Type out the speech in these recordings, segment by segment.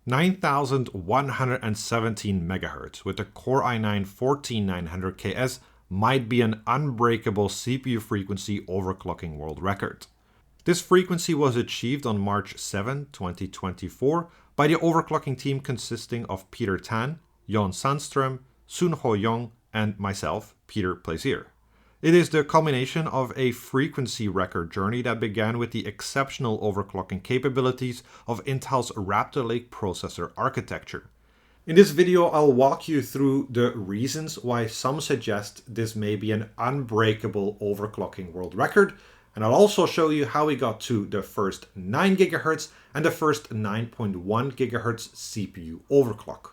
9117 MHz with the Core i9-14900KS might be an unbreakable CPU frequency overclocking world record. This frequency was achieved on March 7, 2024 by the overclocking team consisting of Pieter-Jan, Jon Sandstrom, SoonHo Jeong, and myself, Pieter-Jan Plaisier. It is the culmination of a frequency record journey that began with the exceptional overclocking capabilities of Intel's Raptor Lake processor architecture. In this video, I'll walk you through the reasons why some suggest this may be an unbreakable overclocking world record, and I'll also show you how we got to the first 9 GHz and the first 9.1 GHz CPU overclock.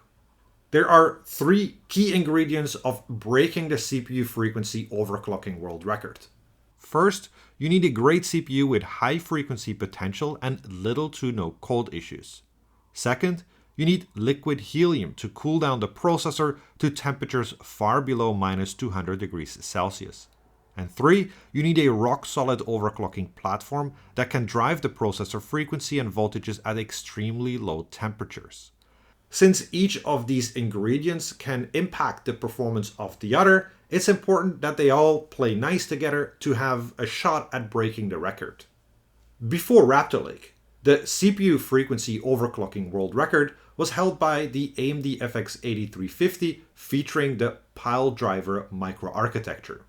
There are 3 key ingredients of breaking the CPU frequency overclocking world record. First, you need a great CPU with high frequency potential and little to no cold issues. Second, you need liquid helium to cool down the processor to temperatures far below -200 degrees Celsius. And 3, you need a rock-solid overclocking platform that can drive the processor frequency and voltages at extremely low temperatures. Since each of these ingredients can impact the performance of the other, it's important that they all play nice together to have a shot at breaking the record. Before Raptor Lake, the CPU frequency overclocking world record was held by the AMD FX 8350 featuring the pile driver microarchitecture.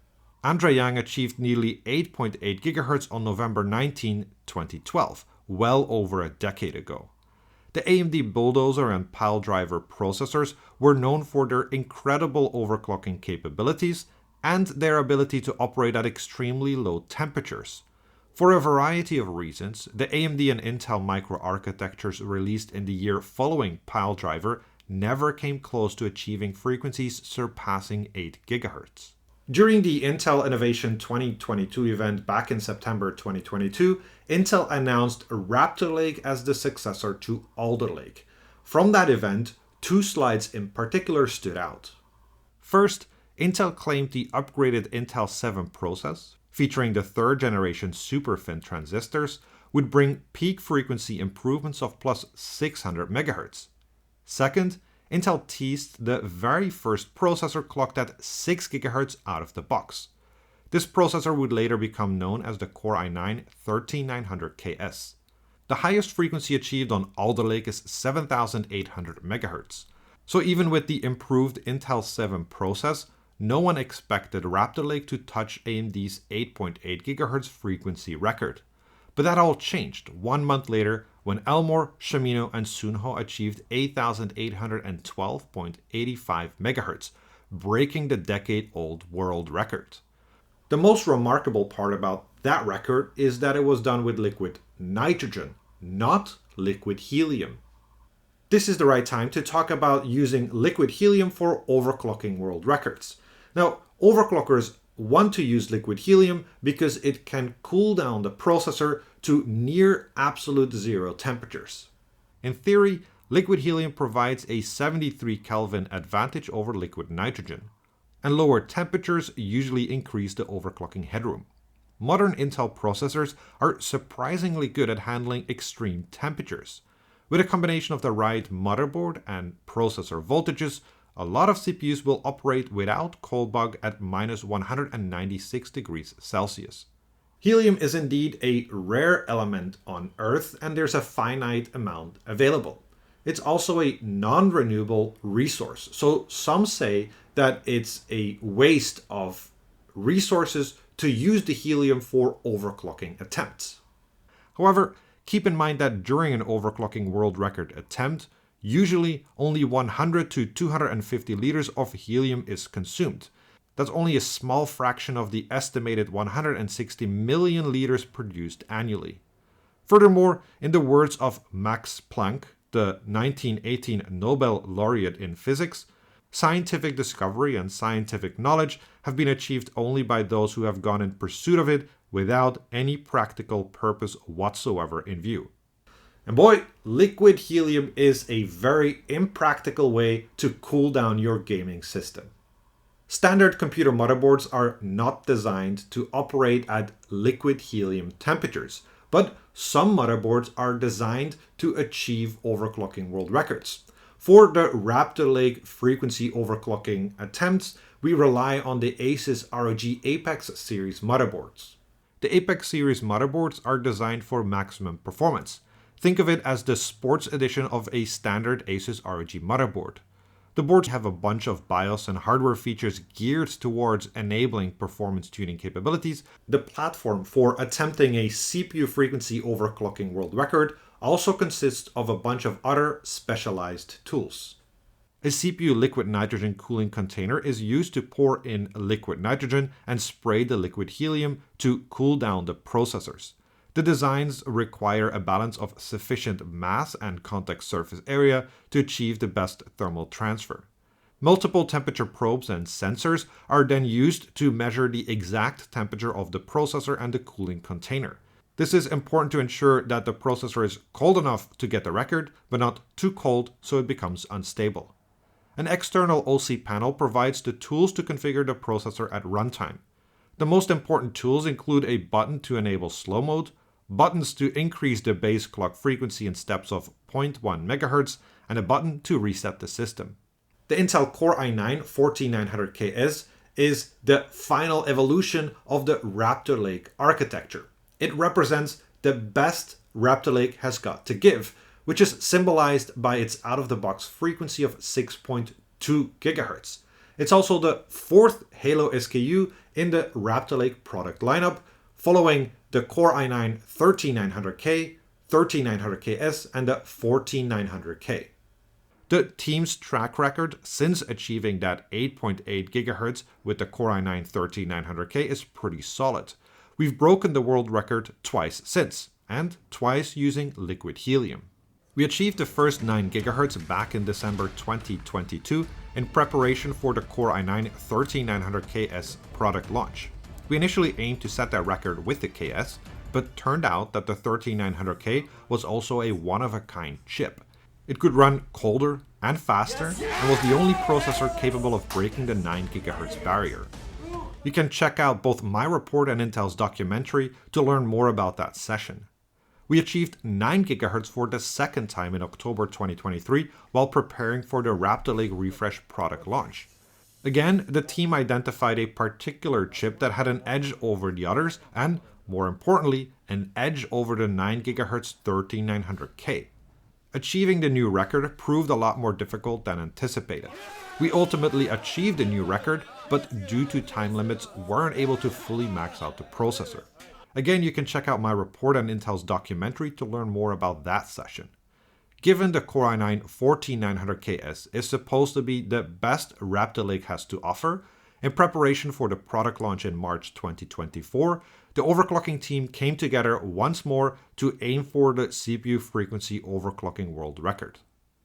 Andre Yang achieved nearly 8.8 GHz on November 19, 2012, well over a decade ago. The AMD Bulldozer and Pile Driver processors were known for their incredible overclocking capabilities and their ability to operate at extremely low temperatures. For a variety of reasons, the AMD and Intel microarchitectures released in the year following Pile Driver never came close to achieving frequencies surpassing 8 GHz. During the Intel Innovation 2022 event back in September 2022, Intel announced Raptor Lake as the successor to Alder Lake. From that event, 2 slides in particular stood out. First, Intel claimed the upgraded Intel 7 process, featuring the 3rd generation superfin transistors, would bring peak frequency improvements of plus 600 MHz. Second, Intel teased the very first processor clocked at 6 GHz out of the box. This processor would later become known as the Core i9-13900KS. The highest frequency achieved on Alder Lake is 7800 MHz. So even with the improved Intel 7 process, no one expected Raptor Lake to touch AMD's 8.8 GHz frequency record. But that all changed 1 month later when Elmor, Shamino, and SoonHo achieved 8812.85 MHz, breaking the decade-old world record. The most remarkable part about that record is that it was done with liquid nitrogen, not liquid helium. This is the right time to talk about using liquid helium for overclocking world records. Now, overclockers want to use liquid helium because it can cool down the processor to near absolute zero temperatures. In theory, liquid helium provides a 73 Kelvin advantage over liquid nitrogen, and lower temperatures usually increase the overclocking headroom. Modern Intel processors are surprisingly good at handling extreme temperatures. With a combination of the right motherboard and processor voltages, a lot of CPUs will operate without cold bug at -196 degrees Celsius. Helium is indeed a rare element on Earth, and there's a finite amount available. It's also a non-renewable resource, so some say that it's a waste of resources to use the helium for overclocking attempts. However, keep in mind that during an overclocking world record attempt, usually only 100 to 250 liters of helium is consumed. That's only a small fraction of the estimated 160 million liters produced annually. Furthermore, in the words of Max Planck, the 1918 Nobel laureate in physics, scientific discovery and scientific knowledge have been achieved only by those who have gone in pursuit of it without any practical purpose whatsoever in view. And boy, liquid helium is a very impractical way to cool down your gaming system. Standard computer motherboards are not designed to operate at liquid helium temperatures, but some motherboards are designed to achieve overclocking world records. For the Raptor Lake frequency overclocking attempts, we rely on the Asus ROG Apex series motherboards. The Apex series motherboards are designed for maximum performance. Think of it as the sports edition of a standard Asus ROG motherboard. The boards have a bunch of BIOS and hardware features geared towards enabling performance tuning capabilities. The platform for attempting a CPU frequency overclocking world record also consists of a bunch of other specialized tools. A CPU liquid nitrogen cooling container is used to pour in liquid nitrogen and spray the liquid helium to cool down the processors. The designs require a balance of sufficient mass and contact surface area to achieve the best thermal transfer. Multiple temperature probes and sensors are then used to measure the exact temperature of the processor and the cooling container. This is important to ensure that the processor is cold enough to get the record, but not too cold so it becomes unstable. An external OC panel provides the tools to configure the processor at runtime. The most important tools include a button to enable slow mode, buttons to increase the base clock frequency in steps of 0.1 MHz, and a button to reset the system. The Intel Core i9-14900KS is the final evolution of the Raptor Lake architecture. It represents the best Raptor Lake has got to give, which is symbolized by its out-of-the-box frequency of 6.2 GHz. It's also the fourth Halo SKU in the Raptor Lake product lineup, following the Core i9-13900K, 13900KS, and the 14900K. The team's track record since achieving that 8.8 GHz with the Core i9-13900K is pretty solid. We've broken the world record twice since, and twice using liquid helium. We achieved the first 9 GHz back in December 2022 in preparation for the Core i9-13900KS product launch. We initially aimed to set that record with the KS, but turned out that the 13900K was also a one-of-a-kind chip. It could run colder and faster, and was the only processor capable of breaking the 9 GHz barrier. You can check out both my report and Intel's documentary to learn more about that session. We achieved 9 GHz for the second time in October 2023 while preparing for the Raptor Lake refresh product launch. Again, the team identified a particular chip that had an edge over the others and, more importantly, an edge over the 9 GHz 13900K. Achieving the new record proved a lot more difficult than anticipated. We ultimately achieved a new record, but due to time limits, weren't able to fully max out the processor. Again, you can check out my report and Intel's documentary to learn more about that session. Given the Core i9-14900KS is supposed to be the best Raptor Lake has to offer, in preparation for the product launch in March 2024, the overclocking team came together once more to aim for the CPU frequency overclocking world record.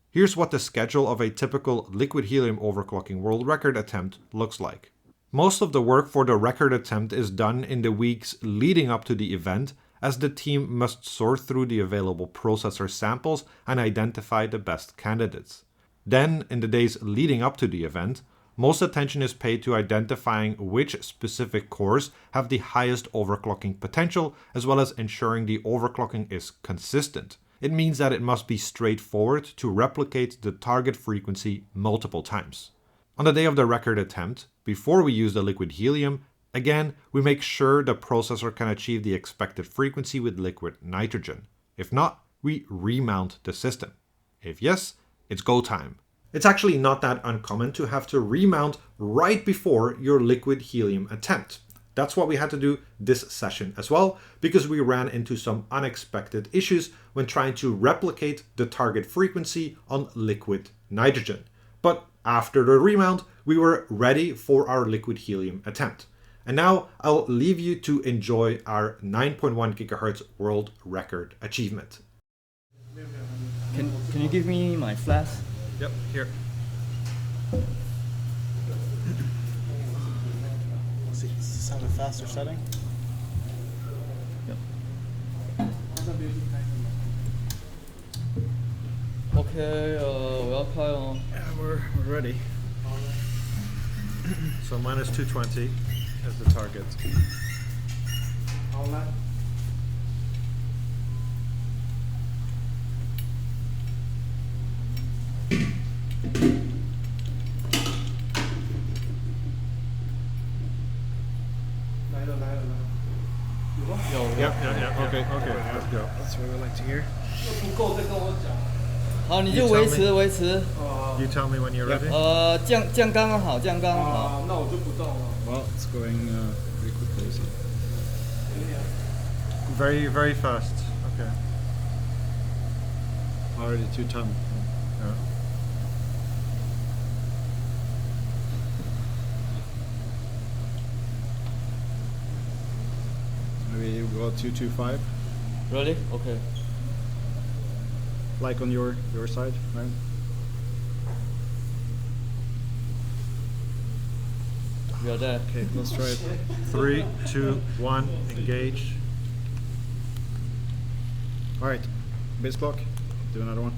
Here's what the schedule of a typical liquid helium overclocking world record attempt looks like. Most of the work for the record attempt is done in the weeks leading up to the event, as the team must sort through the available processor samples and identify the best candidates. Then, in the days leading up to the event, most attention is paid to identifying which specific cores have the highest overclocking potential, as well as ensuring the overclocking is consistent. It means that it must be straightforward to replicate the target frequency multiple times. On the day of the record attempt, before we use the liquid helium, again, we make sure the processor can achieve the expected frequency with liquid nitrogen. If not, we remount the system. If yes, it's go time. It's actually not that uncommon to have to remount right before your liquid helium attempt. That's what we had to do this session as well, because we ran into some unexpected issues when trying to replicate the target frequency on liquid nitrogen. But after the remount, we were ready for our liquid helium attempt. And now I'll leave you to enjoy our 9.1 GHz world record achievement. Can you give me my flash? Yep, here. Does this have a faster setting? Yep. Okay, welcome. Yeah, we're ready. So minus 220 is the target. Okay, let's go. That's what we like to hear. 好，你就维持维持。 You tell me when you're ready. 降刚刚好，降刚刚好。 Well, it's going pretty quickly. So. Very, very fast. Okay. Already 2 ton. Yeah. Maybe you go 225, Really? Okay. like on your side, right? We are there. Okay, let's try it. 3, 2, 1, engage. All right, base clock. Do another one.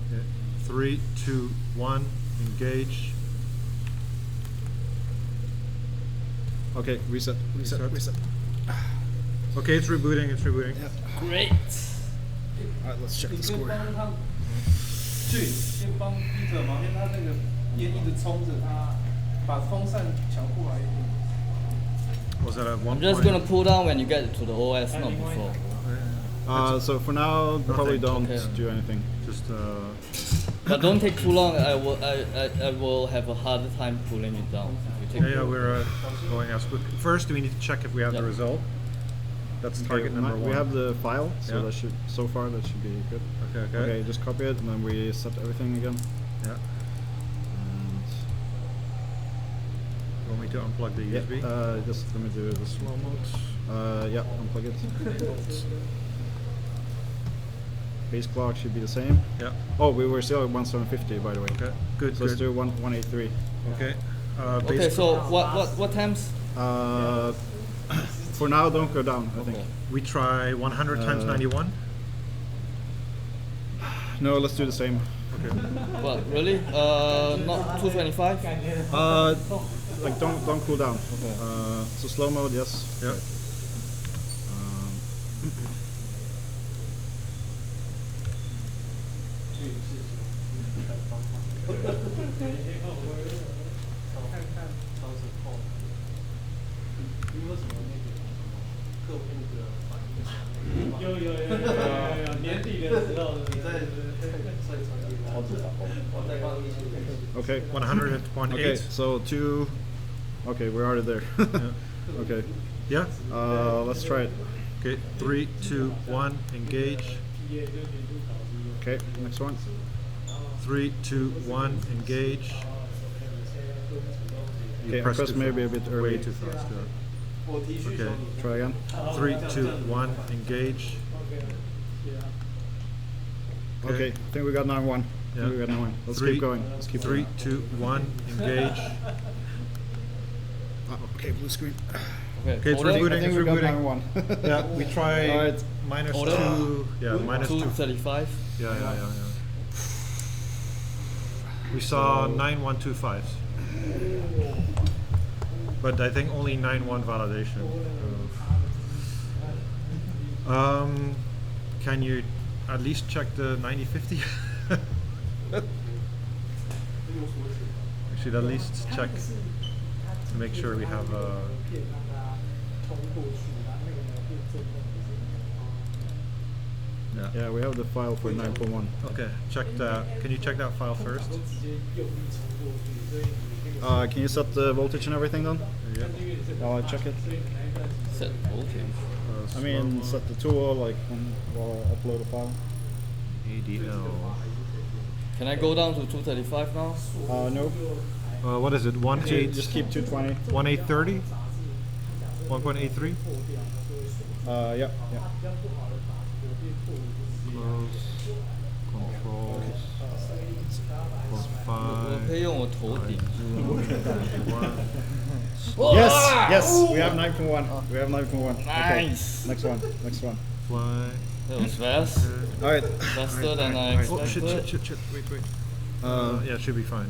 3, 2, 1, engage. Okay, reset. Okay, it's rebooting. Yeah. Great. All right, let's check the score. 先帮 Peter 忙，因为他那个烟一直冲着他，把风扇调过来一点。 Was that at 1 I'm just point? gonna pull down when you get to the OS, not before. So for now, probably don't Okay. do anything. Just But don't take too long. I will have a harder time pulling it down. If you take yeah, we're going as quick. First, we need to check if we have the Yeah. result. That's target Okay, number 1. we have the file, so Yeah. that should that should be good. Okay. Okay, just copy it and then we set everything again. Yeah. And You want me to unplug the USB? just let me do the slow mode. Yeah, unplug it. Base clock should be the same. Yeah. Oh, we were still at 1750 by the way. Okay. Good. So let's Good. do 183. Okay. Okay, Base so what times? For now, don't go down. I think. Okay. we try 100 times 91. No, let's do the same. Okay. What really? Not 225. Like don't cool down. Okay. So slow mode, yes. Yeah. Okay. 100.8. Okay. So 2. Okay, we're already there. Okay. Yeah. Let's try it. Okay. 3, 2, 1, engage. Okay. Next one. 3, 2, 1, engage. You Okay, I pressed too maybe a fast. bit early. Way too fast. Yeah. Okay. Try again. 3, 2, 1, engage. Okay. I think we got 9-1. Yeah. We got 9-1. Let's 3, keep going. Let's keep 3, going. 2, 1, engage. Okay, blue screen. Okay, Okay, it's hold it. rebooting. I think It's we got rebooting. 9-1. Yeah, we try Alright. minus Hold it. 2. Yeah, minus 2. 235. Yeah. We saw 9125s. But I think only 9.1 validation. Can you at least check the 9050? We should at least check to make sure we have Yeah, we have the file for 9.1. Okay, check that. Can you check that file first? Can you set the voltage and everything then? Yeah. While I check it. Set voltage. I mean, set the tool like while I upload a file. ADL. Can I go down to 235 now? No. What is it? 1.8? Just keep 220. 1.830? 1.83? Yeah. Close. Controls. 我可以用我头顶。 Yes, we have 9.1. We have 9.1. Okay. Nice. Next one. Fly. That was fast. All right. Faster than I Oh expected. shit. Wait. Yeah, it should be fine.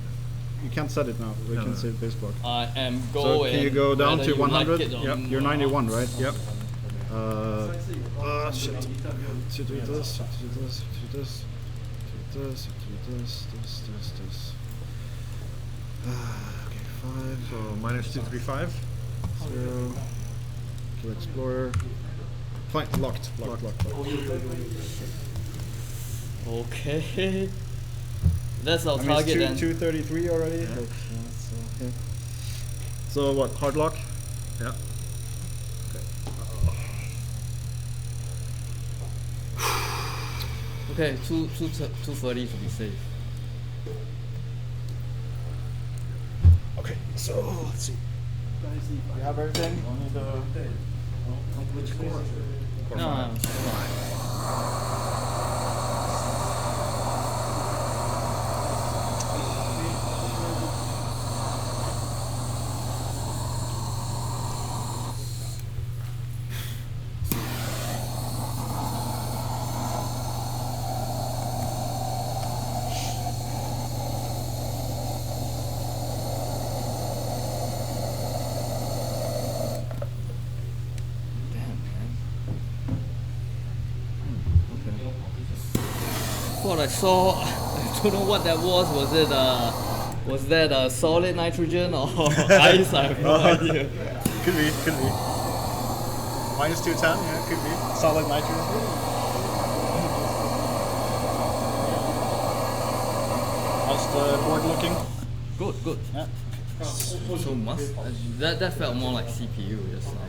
You can't set it now. We can save base clock. I am So going. can you go down whether to you like 100? it or You're 91, right? Yep. Shit. To do this. Okay, 5. So minus 235. 0. Kill Explorer. Fine, locked. Okay. That's our I mean, target it's then. 233 already. Yeah. Like, yeah. So what? Hard lock? Yeah. Okay, 230 to be safe. Okay. So let's see. You have everything? Only the which core? No, it's fine. What I saw, I don't know what that was. Was that solid nitrogen or ice? I have no idea. Could be. Minus 210, yeah, could be. Solid nitrogen. How's the board looking? Good. Yeah. So that felt more like CPU just now.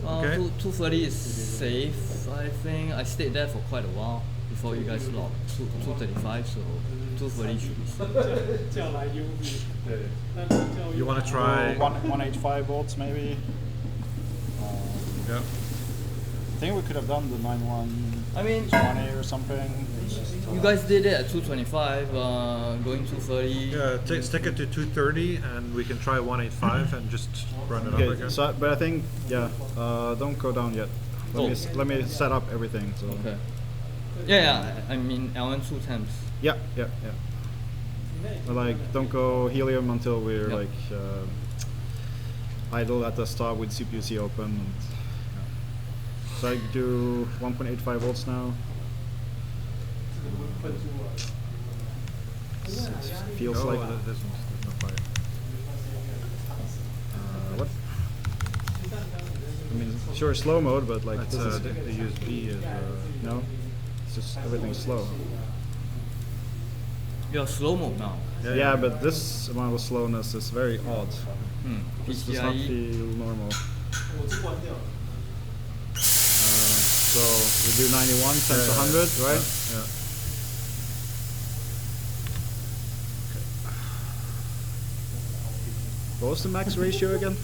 Okay. 230 is safe, I think. I stayed there for quite a while before you guys locked 235, so 230 should be safe. You want to try? 185 volts maybe. Yeah. I think we could have done the 9120 I mean, or something. you guys did it at 225, going 230. Yeah, stick it to 230, and we can try 185 and just run it over Okay, again. so, but I think, yeah, don't go down yet. Let me set up everything. So. Okay. Yeah, I mean LN 2 temps. Yeah. But like, don't go helium until we're Yep. like idle at the start with CPU-C open. And, so I do 1.85 volts now. Feels like. There's no fire. What? I mean, sure, slow mode, but like That's this is the USB is. no. It's just everything's slow. You're slow mode now. Yeah, but this amount of slowness is very odd. This does not PCIe. feel normal. So we do 91 times 100, right? Yeah. What was the max ratio again?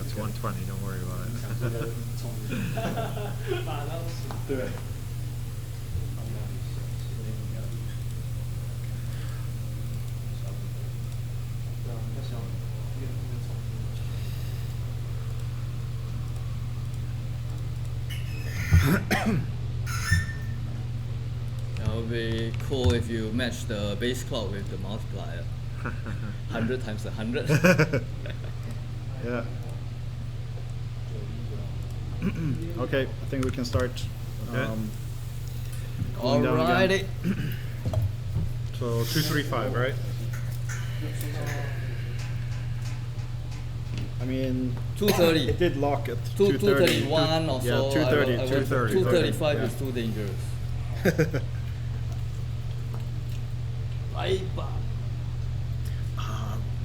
It's 120. Don't worry about it. That would be cool if you match the base clock with the multiplier. 100 times 100. Yeah. Okay, I think we can start. Okay. Cooling down again. Alrighty. So 235, right? I mean, 230. it did lock at 231 or so. Yeah, 230. 230. 235 Yeah. is too dangerous.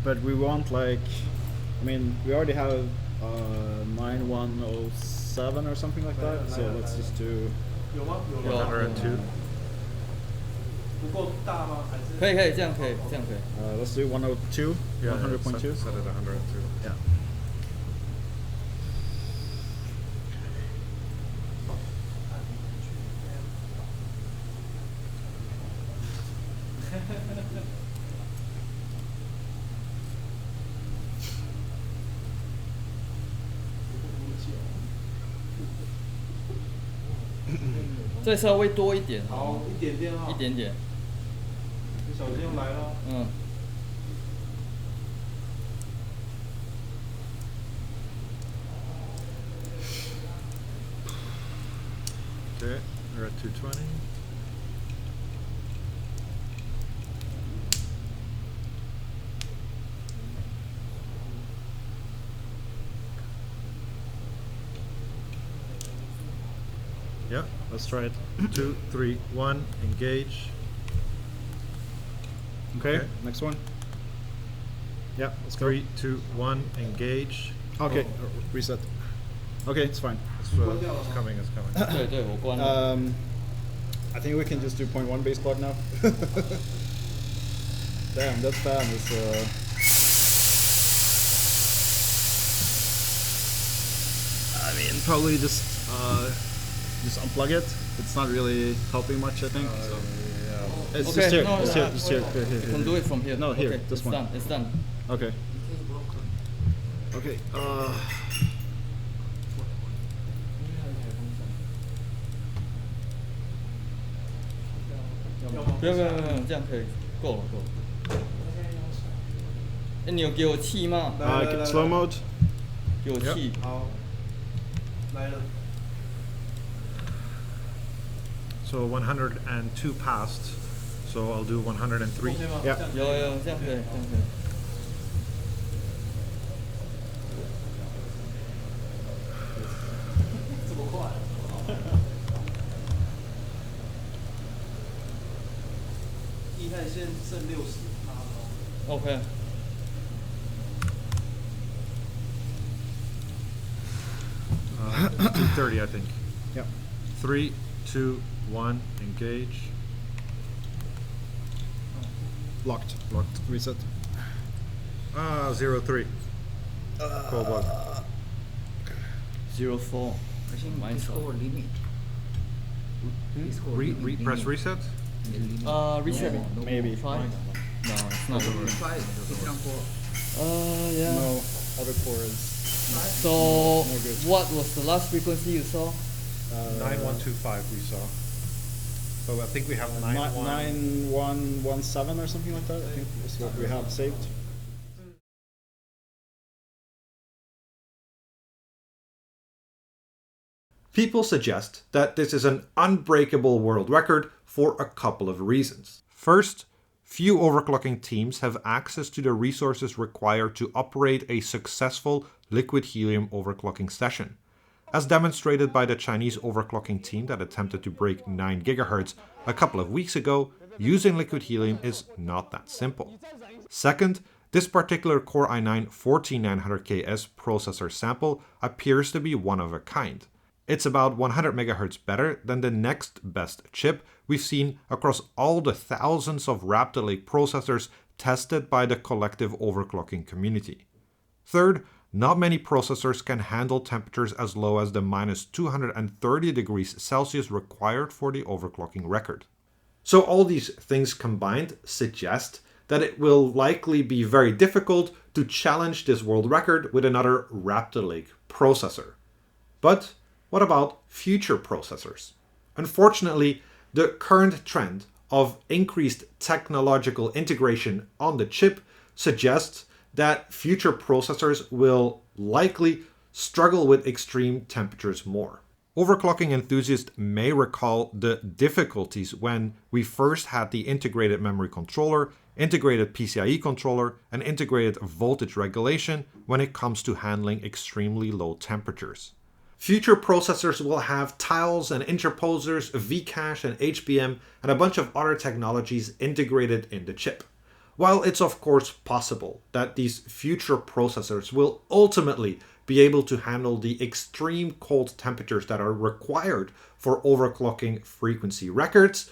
But we want like, I mean, we already have 9107 or something like that. So let's just do. 102. 不够大吗？还是？可以，这样可以。Let's do 102, Yeah, 100.2. Set it 102. Yeah. Yeah. 再稍微多一点，好，一点点哈。一点点。你小心来了。嗯。Okay, we're at 220. Let's try it. 2, 3, 1, engage. Okay, next one. Yeah, let's go. 3, 2, 1, engage. Okay, reset. Okay, it's fine. It's coming, it's coming. 对对，我关了。 I think we can just do 0.1 base clock now. Damn, that fan is. I mean, probably just unplug it. It's not really helping much, I think. So. Yeah. It's Okay, just here. no, Just no, here. Just here. Here. You can do it from here. No, here. Okay, This it's one. done. It's done. Okay. Okay. 不用，这样可以，够了。哎，你有给我气吗？ Slow mode. 给我气。好，来了。 So 102 passed. So I'll do 103. Yeah. 有，这样可以，这么快？液态线剩60%了。OK。 230, I think. Yep. 3, 2, 1, engage. Locked. Reset. 03. Cold bug. 04. I think Mine it's so. over limit. It's over limit. Press reset? Reset. Maybe. Try. No, it's not. Try Pieter-Jan Plaisier. Yeah. No, other core is. So, No good. what was the last frequency you saw? 9125 we saw. So I think we have 9117 or something like that. I think is what we have saved. People suggest that this is an unbreakable world record for a couple of reasons. First, few overclocking teams have access to the resources required to operate a successful liquid helium overclocking session. As demonstrated by the Chinese overclocking team that attempted to break 9 GHz a couple of weeks ago, using liquid helium is not that simple. Second, this particular Core i9 14900KS processor sample appears to be one of a kind. It's about 100 MHz better than the next best chip we've seen across all the thousands of Raptor Lake processors tested by the collective overclocking community. Third, not many processors can handle temperatures as low as the -230 degrees Celsius required for the overclocking record. So all these things combined suggest that it will likely be very difficult to challenge this world record with another Raptor Lake processor. But what about future processors? Unfortunately, the current trend of increased technological integration on the chip suggests that future processors will likely struggle with extreme temperatures more. Overclocking enthusiasts may recall the difficulties when we first had the integrated memory controller, integrated PCIe controller, and integrated voltage regulation when it comes to handling extremely low temperatures. Future processors will have tiles and interposers, Vcache and HBM, and a bunch of other technologies integrated in the chip. While it's of course possible that these future processors will ultimately be able to handle the extreme cold temperatures that are required for overclocking frequency records,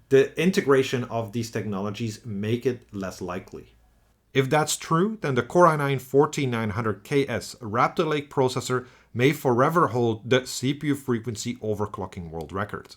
the integration of these technologies make it less likely. If that's true, then the Core i9 14900KS Raptor Lake processor may forever hold the CPU frequency overclocking world record.